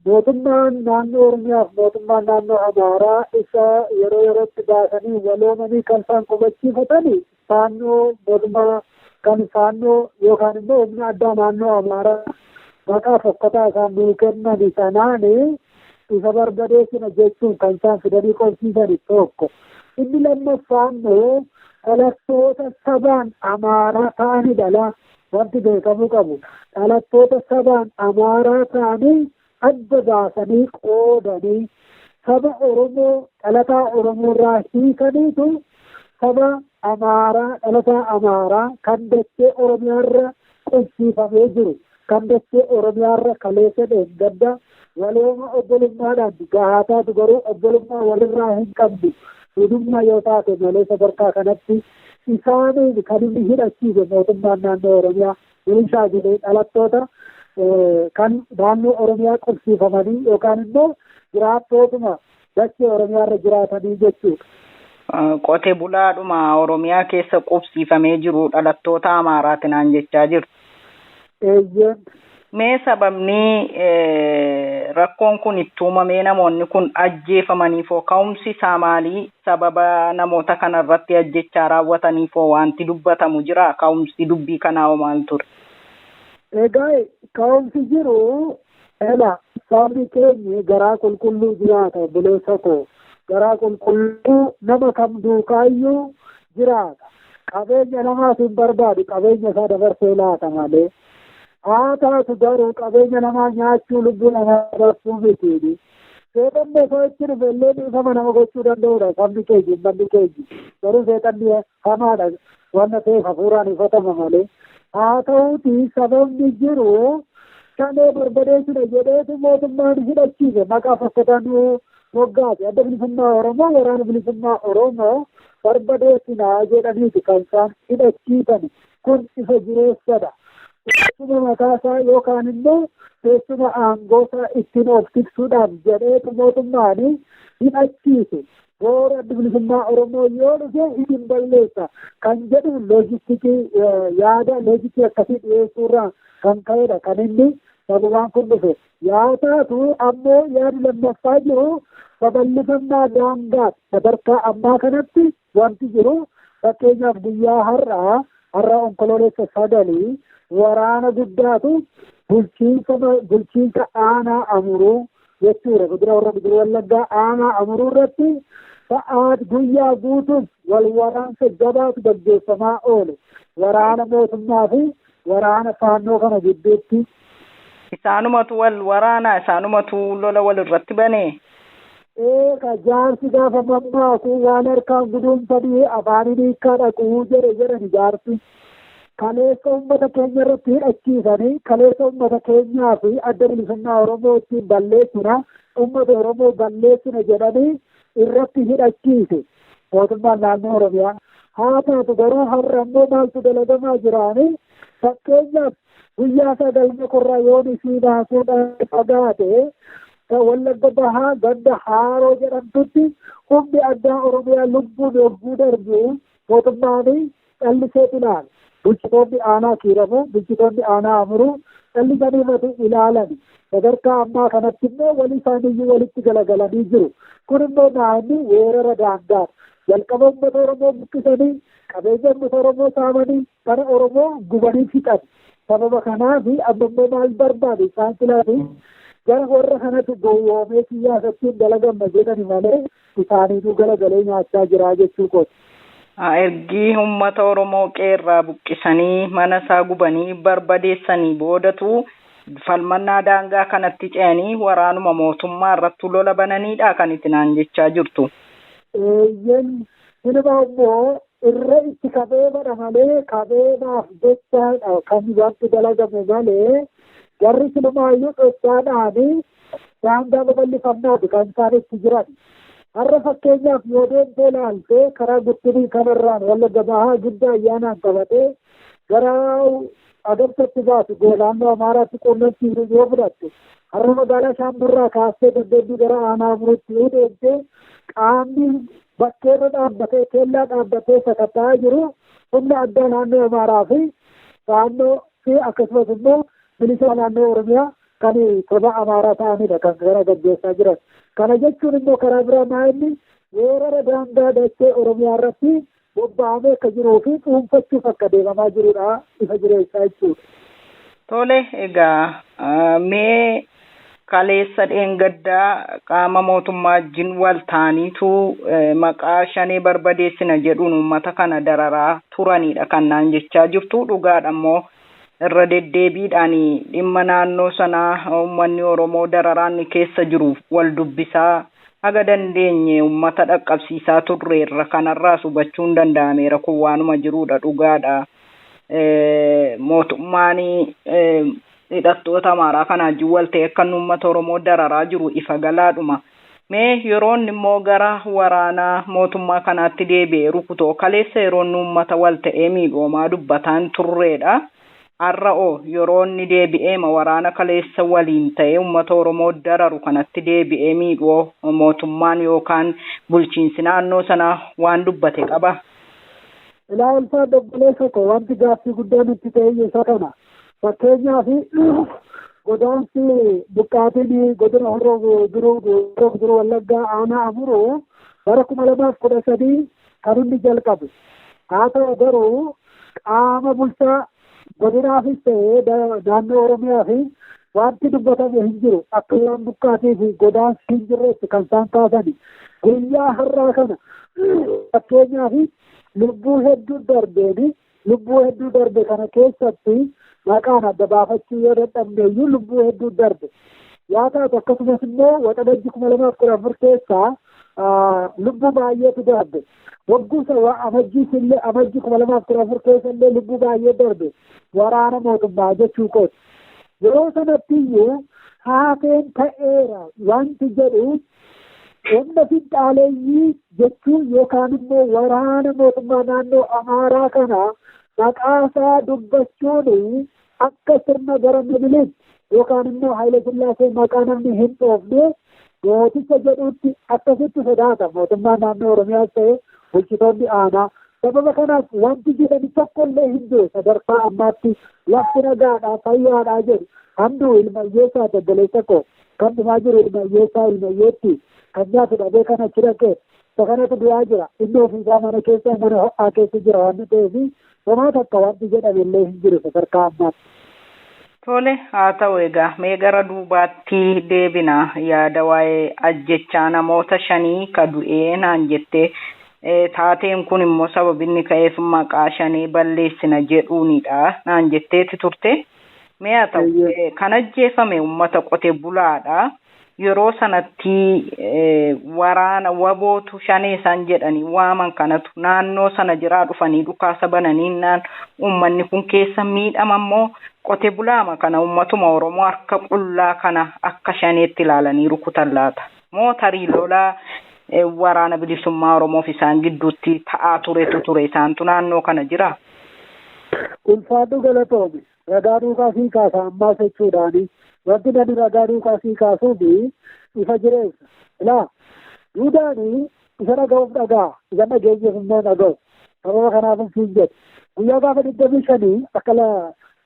mootummaan naannoo Oromiyaaf mootummaan naannoo Amaaraa isa yeroo yerootti baasanii waloomanii kan isaan qubachiifatanii faannoo mootummaa kan faannoo yookaan immoo humna addaa naannoo Amaaraa maqaa fokkataa isaan nuu kennan sanaan isa barbadeessina jechuun kan isaan fidanii qobsiisan tokko. Inni lammaffaan immoo dhalattoota sabaan Amaaraa ta'anidha. Wanti beekamuu qabu dhalattoota sabaan Amaaraa ta'anii adda baasanii qoodanii saba Oromoo dhalataa Oromoo irraa hiikaniitu saba Amaaraa dhalataa Amaaraa kan dachee Oromiyaarra qubsiifamee jiru kan dachee Oromiyaarra kaleessa gadda walooma obbolummaadhaan gahaa taatu garuu obbolummaa walirraa hin qabdu
hidhummaa yoo taate malee sadarkaa kanatti isaaniin kan inni hidhachiise mootummaan naannoo Oromiyaa milishaa jedhee dhalattoota kan naannoo Oromiyaa qubsiifamanii yookaan immoo jiraattootuma dachee Oromiyaa irra jiraatanii jechuudha.
Qote bulaadhuma Oromiyaa keessa qubsiifamee jiru dhalattoota Amaaraatinaan jechaa jiru.
Eeyyeen.
Mee sababni rakkoon kun itti uumamee namoonni kun ajjeefamaniifoo ka'umsi isaa maalii? Sababa namoota kanarratti ajjechaa raawwataniifoo wanti dubbatamu jira? Ka'umsi dubbii kanaa maal ture?
Egaa ka'umsi jiru sabni keenya garaa qulqulluu jiraata buleessa koo. Garaa qulqulluu nama kam duukaayyuu jiraata. Qabeenya namaas hin barbaadu qabeenya isaa dabarsee laata malee. Haa taatu garuu qabeenya namaa nyaachuu lubbuu namaa dabarsuu mitiidhi. Seexanni osoo itti dhufe illee dhiifama nama gochuu danda'udha sabni keenya manni keenya. Garuu seexanni hamaadha wanna ta'eef hafuuraan ifatama malee. Haa ta'uuti sababni jiru shanee barbadeessudha jedheetu mootummaan hidhachiise maqaa fakkatanuu moggaate adda bilisummaa Oromoo waraana bilisummaa Oromoo barbadeessinaa jedhaniiti kan isaan hidhachiisan kun isa jireessadha. Teessuma mataasaa yookaan immoo teessuma aangoosaa ittiin of tiksuudhaaf jedheetu mootummaan hidhachiise. Boora adda bilisummaa Oromoo yoo dhufe isin balleessa kan jedhu loojistikii yaada loojistii akkasii dhiyeessuurraa kan ka'edha kan inni sababaan kun dhufe. Yaa taatu ammoo yaadi lammaffaa jiru babal'ifannaa daangaa sadarkaa ammaa kanatti wanti jiru fakkeenyaaf guyyaa har'a onkololeessa 9 waraana guddaatu bulchiinsa aanaa amuruu jechuudha. Gudura warra Gudura Wallaggaa aanaa amuruu irratti sa'aat guyyaa guutuuf wal waraansa jabaatu gaggeeffamaa oole. Waraana mootummaa fi waraana faannoo kana gidduutti.
Isaanumatu wal waraana isaanumatu lola wal irratti banee.
Ka jaarsi gaafa mammaaku waan harkaan guduunfanii afaaniin hiikkaa dhaquu jedhani jaarsi. Kaleessa uummata keenya irratti hidhachiisanii kaleessa uummata keenyaa fi adda bilisummaa Oromoo ittiin balleessina uummata Oromoo balleessina jedhanii irratti hidhachiise mootummaan naannoo Oromiyaa. Haa taatu garuu har'a immoo maaltu dalagamaa jiraanii fakkeenyaaf guyyaa 9 korraa yoon isii baasuudhaan fagaate Wallagga Bahaa ganda Haaroo jedhamtutti humni addaa Oromiyaa lubbuun yogguu darbu mootummaan callisee ilaala. Bulchitoonni aanaa kiiramu bulchitoonni aanaa amuruu callisaniifatu ilaalani. Sadarkaa ammaa kanatti immoo walii isaaniiyyuu walitti galagalanii jiru. Kun immoo naanni weerara daangaa. Jalqaba uummata Oromoo buqqisanii qabeenya uummata Oromoo saamanii kana Oromoo gubanii fixan. Sababa kanaaf amma immoo maal barbaadu isaan filaafi gara warra kanatti gowwoomee siyaasattiin dalagamna jedhani malee isaaniitu galagalee nyaachaa jira jechuu kooti.
Ergi uummata Oromoo qeerraa buqqisanii mana isaa gubanii barbadeessanii boodatu falmannaa daangaa kanatti ce'anii waraanuma mootummaa irratti lola bananiidha kan itti naan jechaa jirtu.
Sinima immoo irra itti qabeemadha malee qabeemaaf jechaadha kan wanti dalagame malee warri sinimaayyuu dhochaadhaanii daangaa babal'ifannaati kan isaan itti jiran. Har'a fakkeenyaaf yoo deemtee ilaaltee karaa gutturii kanarraan Wallagga Bahaa guddaa ayyaanaan qabatee gara agarsiisti baasu naannoo Amaaraatti quunnamsiisu yoo fudhatte har'a magaalaa Shaamburraa kaastee dandeettii gara aanaa Amuruutti yoo deemtee qaamni bakkeerra dhaabbatee kellaa dhaabbatee sakatta'aa jiru humna addaa naannoo Amaaraa fi naannoo fi akkasumas immoo milishaa naannoo Oromiyaa kan toba Amaaraa ta'anidha kan gara gaggeessaa jiran. Kana jechuun immoo karaa biraa maa'inni weerara daangaa dachee Oromiyaa irratti bobba'amee akka jiruu fi dhuunfachuuf akka deemamaa jirudha ifa jireessaa jechuudha.
Tole egaa mee kaleessa dheengaddaa qaama mootummaa wajjin wal ta'aniitu maqaa shanee barbadeessina jedhuun uummata kana dararaa turanidha kan naan jechaa jirtu. Dhugaadha immoo irra deddeebiidhaan dhimma naannoo sanaa uummanni Oromoo dararaan keessa jiru wal dubbisaa haga dandeenye uummata dhaqqabsiisaa turreerra kanarraa hubachuun danda'ameera kun waanuma jirudha dhugaadha. Mootummaan hidhattoota Amaaraa kana wajjin wal ta'e akka uummata Oromoo dararaa jiru ifa galaadhuma. Mee yeroon immoo gara waraanaa mootummaa kanaatti deebi'ee rukutoo kaleessa yeroon uummata wal ta'ee miidhoomaa dubbataan turreedha. Har'oo yeroo inni deebi'ee waraana kaleessa waliin ta'ee uummata Oromoo dararu kanatti deebi'ee miidhoo mootummaan yookaan bulchiinsi naannoo sana waan dubbate qaba.
Ilaalcha obboleessa koo wanti gaaffii guddaan itti ta'e isa kana. Fakkeenyaaf godaansi buqqaatiin godina Horroo Guduruu Wallaggaa aanaa Amuruu bara 2013 kan inni jalqabe. Haa ta'u garuu qaama bulchaa godinaafis ta'ee naannoo Oromiyaa fi wanti dubbatame hin jiru. Akka waan buqqaatii fi godaansi hin jirretti kan isaan kaasani. Guyyaa har'aa kana fakkeenyaaf lubbuu hedduu darbe kana keessatti maqaan adda baafachuu yoo dadhabneeyyuu lubbuu hedduu darbe. Yaa taatu akkasumas immoo waxabajji 2014 keessaa lubbuu baay'eetu darbe. Wagguusa amajjii 2014 keessa illee lubbuu baay'ee darbe. Waraana mootummaa jechuu kooti. Yeroo sanatti iyyuu haateen ta'eera wanti jedhu humna finxaaleeyyii jechuun yookaan immoo waraana mootummaa naannoo Amaaraa kana maqaasaa dubbachuun akka sirna gara Minilik yookaan immoo Haile Sillaasee maqaa namni hin dhoofne mooticha jedhutti akkasitti sodaata mootummaa naannoo Oromiyaas ta'e bulchitoonni aanaa. Sababa kanaaf wanti jedhani tokko illee hin jiru sadarkaa ammaatti lafti nagaadhaa fayyaadhaa jedhu handuu ilmayyeessaa daggaleessa koo kan dhumaa jiru ilmayyeessaa ilmayyeetti kan nyaatu dhabee kan achi dhaqee isa kanatu du'aa jira inni ofiisaa mana keessa mana ho'aa keessa jira waan ta'eef homaa takka wanti jedhame illee hin jiru sadarkaa ammaatti.
Tole haa ta'u egaa mee gara duubaatti deebina yaada waa'ee ajjechaa namoota 5 ka du'ee naan jettee taateen kun immoo sababinni ka'eef maqaa 5 balleessina jedhuunidha naan jetteeti turte. Mee haa ta'u kan ajjeefame uummata qotee bulaadha. Yeroo sanatti waraana wabootu 5 isaan jedhanii waaman kanatu naannoo sana jiraa dhufanii dhukaasa bananiinnaan uummanni kun keessa miidhama immoo qotee bulaama kana uummatuma Oromoo harka qullaa kana akka 5tti ilaalanii rukutan laata. Moo tarii lolaa waraana bilisummaa Oromoof isaan gidduutti ta'aa ture isaantu naannoo kana jira.
Ulfaadhu galatoome ragaa duukaa fi kaasa ammaas jechuudhaani. Wanti nani ragaa duukaa fi kaasuu fi ifa jireessa. Ilaa duudhaani isa dhaga'uuf dhagaa isa dhageenyeef immoo dhaga'u. Sababa kanaaf siin jedhu. Guyyaa gaafa 25 akka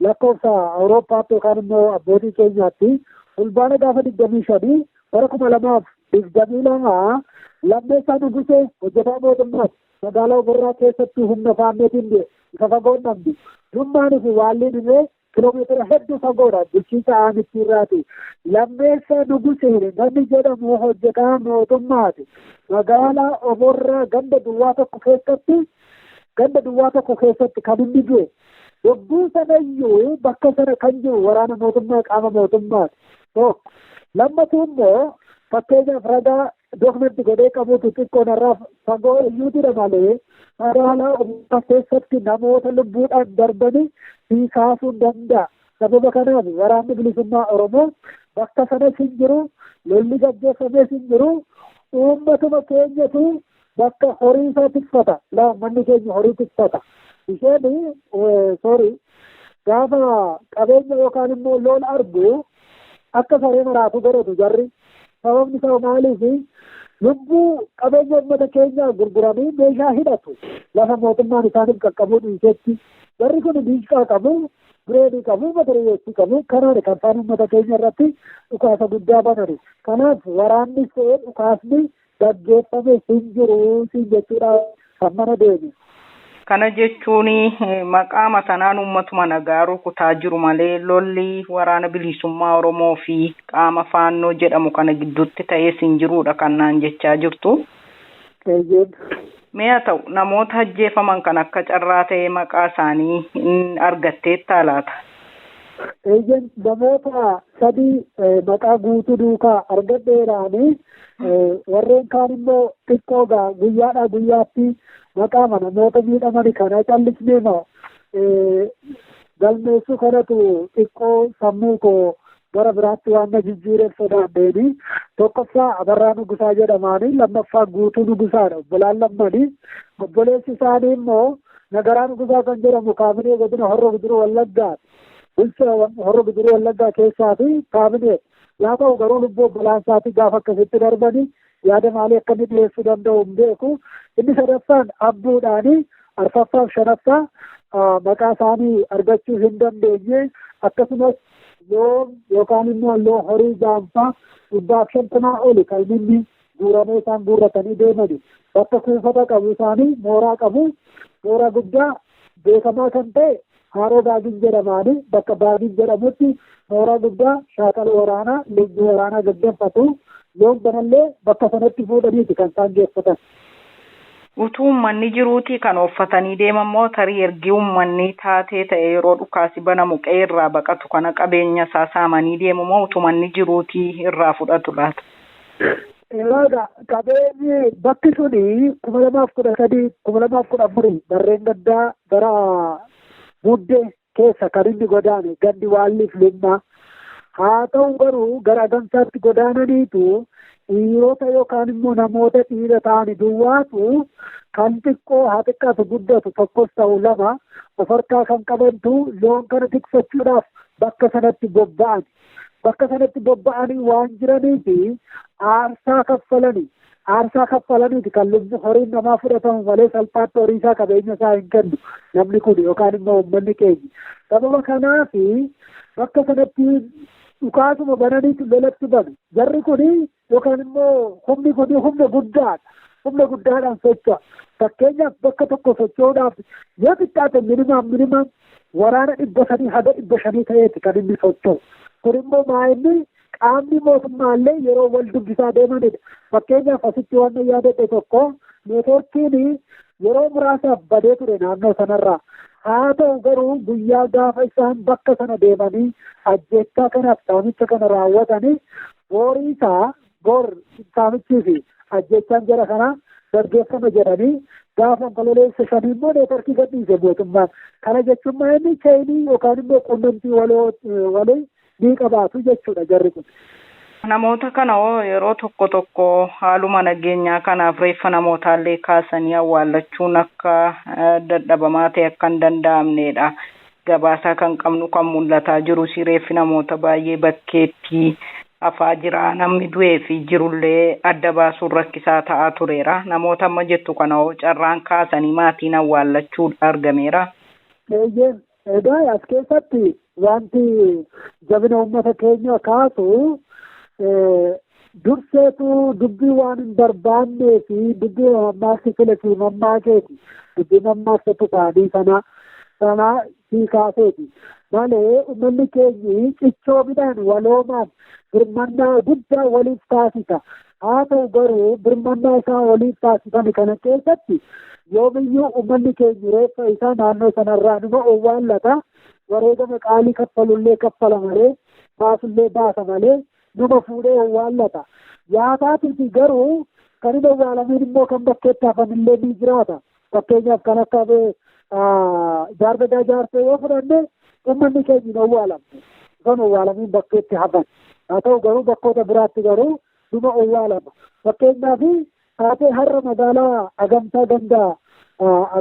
lakkoofsa Awurooppaatti yookaan immoo abbootii keenyaatti fulbaana gaafa 25 bara 2022 lammeessaa Nugusee hojjetaa mootummaatti magaalaa Oborraa keessatti humna faanneetiin isa fagoo namni. Dummaanis waalli dhibee kiiloomeetira hedduu fagoodha bulchiinsa aanitti irraati. Lammeessaa Nugusee namni jedhamu hojjetaa mootummaati. Magaalaa Oborraa ganda duwwaa tokko keessatti kan inni du'e. Yogguu sanayyuu bakka sana kan jiru waraana mootummaa qaama mootummaati. Tokko lammatu immoo fakkeenyaaf ragaa dookumentii godhee qabuutu xiqqoon irraa fagoo iyyuutidha malee magaalaa Oborraa keessatti namoota lubbuudhaan darbanii fi kaasuu danda'a. Sababa kanaaf waraanni bilisummaa Oromoo bakka sanas hin jiru, lolli gaggeeffamees hin jiru, uummatuma keenyatu bakka horii isaa tikfata. Manni keenya horii tikfata. Isheen gaafa qabeenya yookaan immoo loon argu akka saree maraatu godhatu jarri. Sababni isaa maaliif lubbuu qabeenya uummata keenyaa gurguranii meeshaa hidhatu. Lafa mootummaan isaaniif qaqqabuu dhiisetti. Jarri kun diishqaa qabu, bireedii qabu, matareeyyii qabu. Kanaani kan isaan uummata keenya irratti dhukaasa guddaa banani. Kanaaf waraanni ta'ee dhukaasni gaggeeffame hin jiru siin jechuudha kan mana deemu.
Kana jechuun maqaa matanaan uummatuma nagaa rukutaa jiru malee lolli waraana bilisummaa Oromoo fi qaama faannoo jedhamu kana gidduutti ta'ees hin jiruudha kan naan jechaa jirtu. Mee haa ta'u namoota ajjeefaman kan akka carraa ta'ee maqaa isaanii argatteetta laata?
Namoota 3 maqaa guutuu duukaa argadheeraanii warreen kaan immoo xiqqoo guyyaadhaa guyyaatti maqaa namoota miidhamani kana callisneema galmeessuu kanatu xiqqoo sammuu koo gara biraatti waan na jijjiireef sodaadheeni tokkoffaa Abarraa Nugusaa jedhamaanii lammaffaa Guutuu Nugusaadha obbolaan lammanii obboleessi isaanii immoo Nagaraa Nugusaa kan jedhamu kaabinee godina Horroo Guduruu Wallaggaa bulchaa Horroo Guduruu Wallaggaa keessaa fi kaabinee yaa ta'u garuu lubbuu obbolaan isaatii gaafa akkasitti darbanii yaada maalii akka inni dhiyeessuu danda'u hin beeku inni sadaffaan abbuudhaanii arfaffaaf shanaffaa maqaa isaanii argachuu hin dandeenye akkasumas loon yookaan immoo loon horii gaanfaa 150 oli kan inni guuramee isaan guurratanii deemani bakka kuufata qabu isaanii mooraa qabu mooraa guddaa beekamaa kan ta'e Haroo Baagin jedhamaanii bakka Baagin jedhamutti mooraa guddaa shaakala waraanaa leenjii waraanaa gaggeeffatu loon banallee bakka sanatti fuudhaniiti kan isaan geeffatan.
Utuu uummanni jiruutii kan uffatanii deeman moo tarii ergi uummanni taatee ta'e yeroo dhukaasi banamu qe'ee irraa baqatu kana qabeenya isaa saamanii deemu moo utumanni jiruutii irraa fudhatu laata?
Egaa qabeenyi bakki suni 2013 2014 barreen gaddaa gara Muddee keessa kan inni godaane gandi Waalliif Limmaa haa ta'u garuu gara Agamsaatti godaananiitu dhiirota yookaan immoo namoota dhiira ta'anii duwwaatu kan xiqqoo haa xiqqaatu guddatu tokkos ta'u lama of harkaa kan qabantu loon kana tiksachuudhaaf bakka sanatti bobba'anii waan jiraniifi aarsaa kaffalaniiti kan lubbu horiin namaa fudhatamu malee salphaatti horii isaa qabeenya isaa hin kennu namni kun yookaan immoo uummanni keenya sababa kanaafi bakka sanatti dhukaasuma bananiitu lolatti banu jarri kuni yookaan immoo humni kuni humna guddaadhaan socho'a fakkeenyaaf bakka tokko socho'uudhaaf yoo xiqqaate minimum waraana 300 haga 500 ta'eeti kan inni socho'u kun immoo maa'inni qaamni mootummaallee yeroo wal dubbisaa deemanidha fakkeenyaaf asitti waan yaadadhe tokko neetwoorkiin yeroo muraasaaf badee ture naannoo sanarraa haa ta'u garuu guyyaa gaafa isaan bakka sana deemanii ajjechaa kanaaf saamicha kana raawwatanii boorii isaa saamichii fi ajjechaan jara kana gaggeeffama jedhanii gaafa onkololeessa 5 immoo neetwoorkii gadhiise mootummaan kana jechuun maa'inni chaayinii yookaan immoo quunnamtii walii ni qabaatu jechuudha jarri kun.
Namoota kana yeroo tokko haaluma nageenyaa kanaaf reeffa namootaallee kaasanii awwaallachuun akka dadhabamaa ta'e akka hin danda'amnedha. Gabaasaa kan qabnu kan mul'ataa jiru reeffi namoota baay'ee bakkeetti hafaa jira namni du'ee fi jirullee adda baasuun rakkisaa ta'aa tureera. Namoota amma jettu kana carraan kaasanii maatiin awwaallachuudha argameera.
Egaa as keessatti wanti jabina uummata keenya kaasu durseetu dubbii waan hin barbaannee fi dubbii mammaaksa file fi mammaakeeti dubbii mammaaksa ta'anii sana sii kaaseeti malee uummanni keenyi cichoomidhaan waloomaan birmannaa guddaa waliif taasisa haa ta'u garuu birmannaa isaa waliif taasisan kana keessatti yoomiyyuu uummanni keenya reeffa isaa naannoo sanarraa numa owwaallata wareegama qaalii kaffalullee kaffala malee baasullee baasa malee numa fuudhee owwaallata yaataatiif garuu kan hin owwaalamiin immoo kan bakkeetti hafanillee ni jiraata fakkeenyaaf kan akka jaarbadaa jaarsee yoo fudhanne uummanni keenya hin owwaalamne kan owwaalamiin bakkeetti hafan haa ta'u garuu bakkoota biraatti garuu numa owwaalama fakkeenyaaf taatee har'a magaalaa Agamsaa gandaa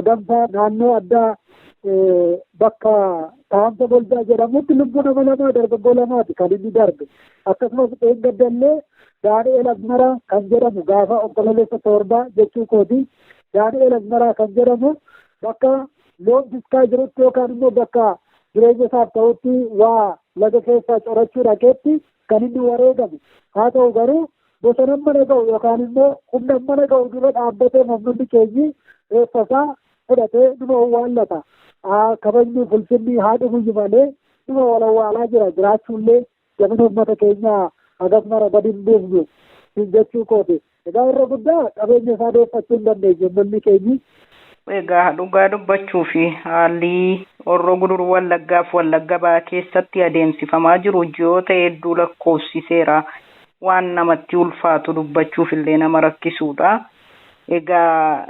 Agamsaa naannoo addaa bakka taa'umsa boldaa jedhamutti lubbuu nama lamaa dargaggoo lamaati kan inni darbe akkasumas dheengaddallee Daani'eel Azmaraa kan jedhamu gaafa onkololeessa 7 jechuu kooti Daani'eel Azmaraa kan jedhamu bakka loon diskaa jirutti yookaan immoo bakka jireenya isaaf ta'utti waa laga keessaa corachuu dhaqeetti kan inni wareegame haa ta'u garuu bosona mana ga'u yookaan immoo humna mana ga'u dura dhaabbatee uummanni keenyi reeffa isaa fudhatee numa owwaallata kabajni fulfinni haa dhufu malee numa wal owwaalaa jira jiraachuullee jabina uummata keenyaa akkasuma gadi hin buufnu jechuu kooti egaa irra guddaa qabeenya isaa deeffachuu hin dandeenye uummanni keenyi.
Egaa dhugaa dubbachuu fi haalli Horroo Guduruu Wallaggaaf Wallagga Bahaa keessatti adeemsifamaa jiru ji'oota hedduu lakkoofsiseera. Waan namatti ulfaatu dubbachuuf illee nama rakkisuudha. Egaa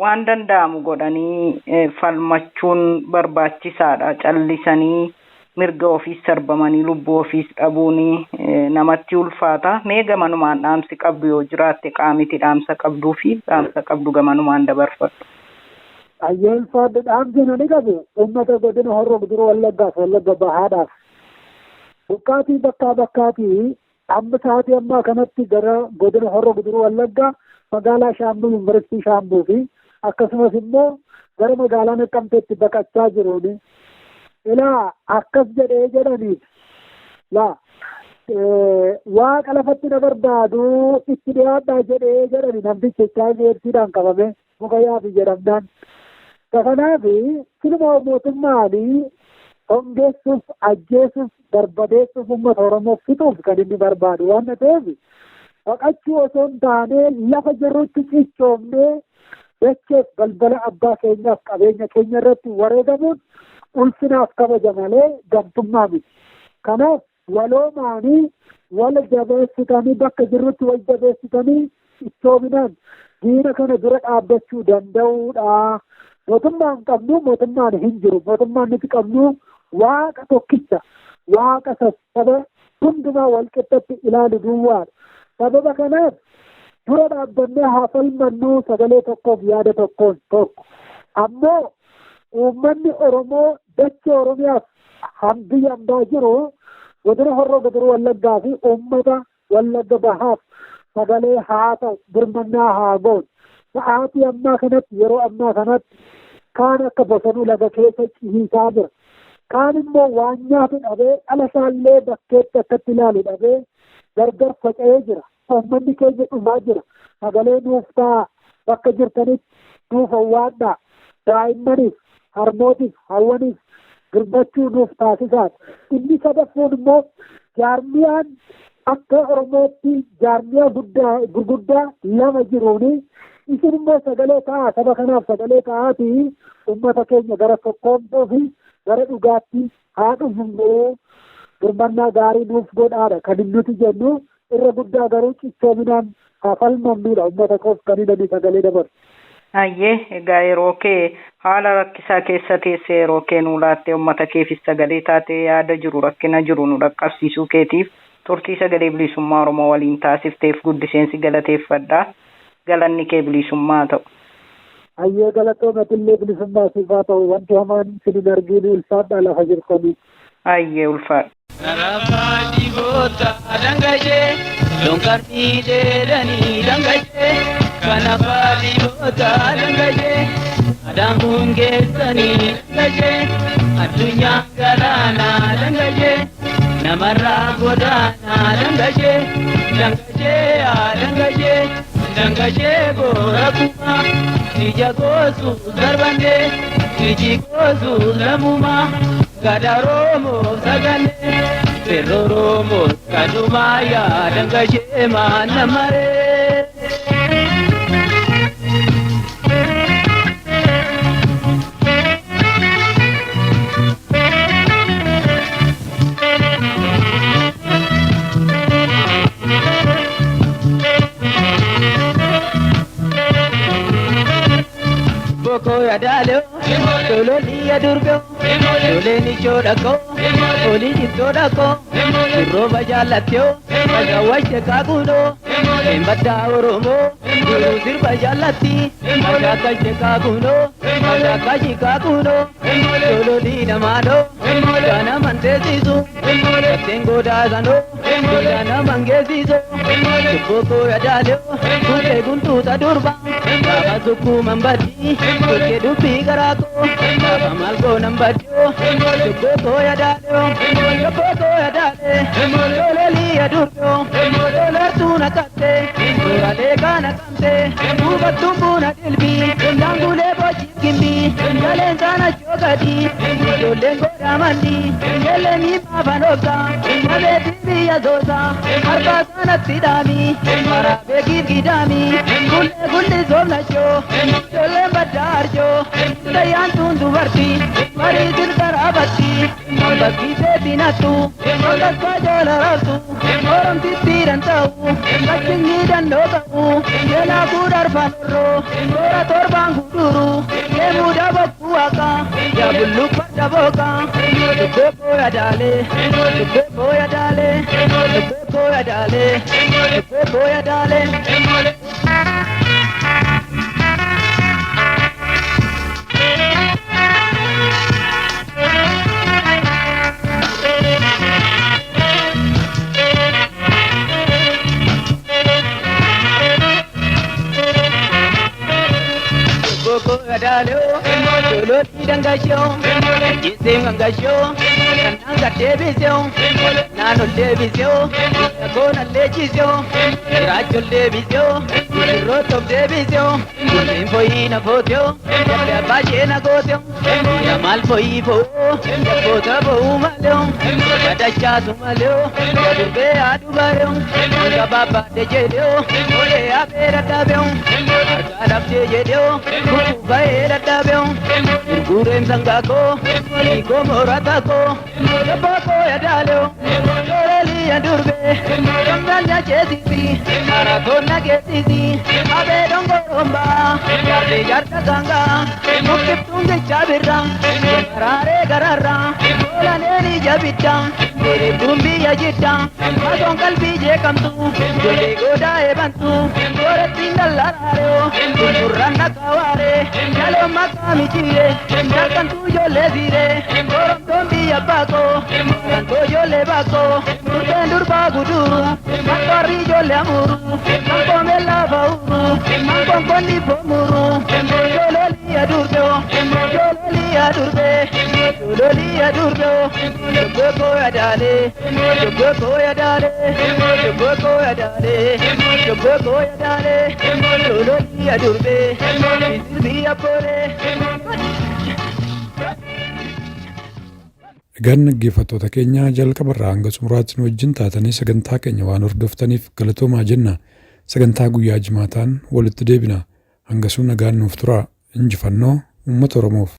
waan danda'amu godhanii falmachuun barbaachisaadha. Callisanii mirga ofiis sarbamanii lubbuu ofiis dhabuun namatti ulfaata. Mee gamanumaan dhaamsi qabdu yoo jiraatte qaamiti dhaamsa qabduu fi dhaamsa qabdu gamanumaan dabarfadhu.
Ayyeen faadda dhaamsi nani qabu uummata godina Horroo Guduruu Wallaggaaf Wallagga Bahaadhaaf. Buqqaatii bakkaatii amma sa'aatii ammaa kanatti gara godina Horroo Guduruu Wallaggaa magaalaa Shaambuu Yuunivarsiitii Shaambuu fi akkasumas immoo gara magaalaa Naqqamteetti baqachaa jiruuni. Ilaa akkas jedhee jedhaniif waaqa lafatti na barbaadu itti dhiyaadhaa jedhee jedhani namtichi chaayinesiidhaan qabame Mukayaafi jedhamnaan. Kanaaf silma mootummaanii hongeessuuf, ajjeesuuf, barbadeessuuf uummata Oromoo fixuuf kan inni barbaadu waan ta'eef baqachuu osoo hin taane lafa jirrutti cichoomnee dacheef balbala abbaa keenyaaf qabeenya keenya irratti wareegamuun ulfinaaf kabaja malee gamtummaa miti. Kanaaf waloomaanii wal jabeessitanii bakka jirrutti wal jabeessitanii ittoominaan diina kana dura dhaabbachuu danda'uudha. Mootummaan qabnu mootummaan hin jiru. Mootummaan nuti qabnu waaqa tokkicha, waaqa sassaba hundumaa wal qixxatti ilaalu duwwaadha. Sababa kanaaf dura dhaabbannee haa falmannuu sagalee tokkoof yaada tokkoon tokko. Ammoo uummanni Oromoo dachee Oromiyaaf biyya hambaa jiru godina Horroo Guduruu Wallaggaa fi uummata Wallagga Bahaaf sagalee haa ta'u birmannaa haa goonu. Sa'aatii ammaa kanatti yeroo ammaa kanatti kaan akka bosonuu laga keessa ciisaa jira. Kaan immoo waan nyaatu dhabee dhala isaallee bakkeetti akkatti ilaalu dhabee gargar faca'ee jira. Uummanni keenya dhumaa jira. Sagalee nuuf ta'a bakka jirtanitti nuuf owwaadhaa. Daa'immaniif, harmootiif, hawwaniif birmachuu nuuf taasisaadha. Inni sadaffuun immoo jaarmiyaan akka Oromootti jaarmiyaa gurguddaa lama jiruuni. Isin immoo sagalee ta'aa saba kanaaf sagalee ta'aatii uummata keenya gara tokkoomtuu fi gara dhugaatti haa dhufnu birmannaa gaarii nuuf godhaadha. Kan nuti jennu irra guddaa garuu cichoominaan haa falmamnuudha uummata koof kan hidhanii sagalee dabarsu.
Ayyee egaa yeroo kee haala rakkisaa keessa teessee yeroo kee nuu laattee uummata keefis sagalee taatee yaada jiru rakkina jiru nu dhaqqabsiisuu keetiif turtii sagalee bilisummaa Oromoo waliin taasifteef guddiseensi galateeffadha. Galanni kee bilisummaa ta'u.
Ayyee galatoomatillee bilisummaa siif haa ta'u wanti hamaan sin argiin ulfaadhaa lafa jirtanii.
Ayyee ulfaadha.
Narafaa dhiboota dangajee donkartii dheedanii dangajee kanafaa dhiboota dangajee adaan kun geessanii dangajee addunyaa galaanaa dangajee namarraa godaanaa dangajee dangajee dangajee boora kuma ija goosu darbandee iji goosu lamumaa gadaroomoo sagandee ferroroomoo kanumaa yaa dangajee maanamaree. Boko ya daleo, solo liya durgo, sole ni chodako, oli ni chodako, roba jalatyo, bajawache kagudo, embata oromo, guru sirba jalati, bajakache kagudo, bajakache kagudo, solo li namado, jana mantesizo, tengo dazano, jana mangezizo, boko ya daleo, kute guntuta durba, baba zuku mambati. Porque dupi garako, kamal ko nambadio, boko ya daleo, boko ya dale, loli ya durgo, lola tuna kate, lale kana kante, ubatumbu na dilbi, dangule bochi kimbi, jalen sana chogadi, jolengo ramandi, jeleni babanoka, male dibi ya dosa, arba sana tidami, marabe gidami, gulle zomna cho, jole badarjo, dayan tundu varti, mari dil karabati, bagi betinatu, olas pajala rasu, orang titiran tahu, kacingi dan lobau, jela budar panro, ora torbang guru, ye muda bakuaka, ya bullu farda boka dubbe boya dale dubbe boya dale dubbe boya dale dubbe boya dale Boko adalo, solo tirangasyo, jising angasyo, kananga televisyon, nano televisyon, kona legisyon, racho televisyon, roto televisyon, info ina fotyo, ya baje na gosyo, ya mal foi fo, ya bota bo malyo, kada chasu malyo, ya durbe adubayo, ya baba de jedo, ole abera tabyo, arab de jedo. Baera tabion, gurem sangako, iko moratako, bako ya dalio, doreli ya durbe, jamdal ya chesisi, maratona kesisi, abe dongo romba, yarde yarta ganga, mukip tunge chabira, garare garara, bola neni jabita, mere tumbi ya jita, madon kalbi je kamtu, jole goda e bantu, gore tindal larareo, turranda kaware. Yalo makami chire, yakan tuyo le dire, korom tombi abako, kanto yo le bako, tutendur baguduru, matori yo le amuru, manko me lava uru, manko kondi pomuru, yo lo liya durjo, yo lo liya durbe, yo lo liya durjo, yo boko ya dale, yo boko ya dale, yo boko ya dale, yo boko ya dale, yo lo liya durbe,
Egaan dhaggeeffattoota keenya jalqabarraa hanga xumuraatti nu wajjin taatanii sagantaa keenya waan hordoftaniif galatoomaa jenna. Sagantaa guyyaa jimaataan walitti deebina. Hangasuu nagaan nuuf turaa. Injifannoo uummata Oromoof.